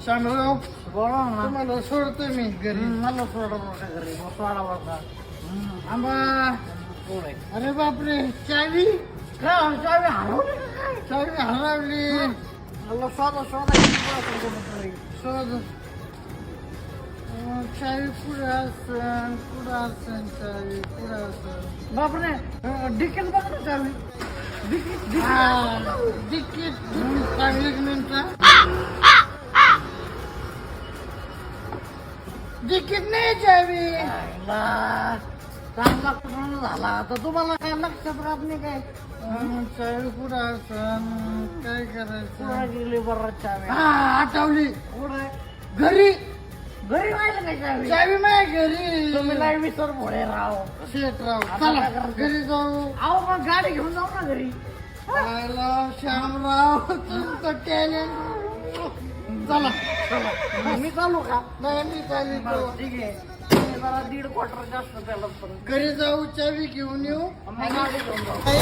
शामराव बोला ना. तुम्हाला सोडतोय मी घरी. मला सोडा नका घरी, मग सोडा बघा. आंबा कोण आहे? अरे बापरे चावी काय चावी हरवली का काय? चावी हरवली. मला शोधा शोध चावी पुढे असन चावी पुढे असन. बापरे, डिकेल बघ ना चावी. तिकीट चावी एक मिनिट. तिकीट नाही चावी. चांगला कुठून झाला आता तुम्हाला काय लक्षात राहत नाही काय? चावी पुढे असन काय करायचं. कुठे गेली बरं चावी? आठवली कुठे? घरी. घरी राहिलं काय चावी? चावी माझ्या घरी. तुम्ही नाही विसर भोळे राव. शेटराव आता चला काय करायचं? घरी जाऊ. अहो मग गाडी घेऊन जाऊ ना घरी. आयला श्यामराव तुमचं टॅलेंट. चला चला मी चालू का? नाही मी चालली तो. ठीक आहे, तुम्ही जरा 1.5 क्वार्टर जास्त त्याला घरी जाऊ चावी घेऊन येऊ. गाडी घेऊन जाऊ. काय?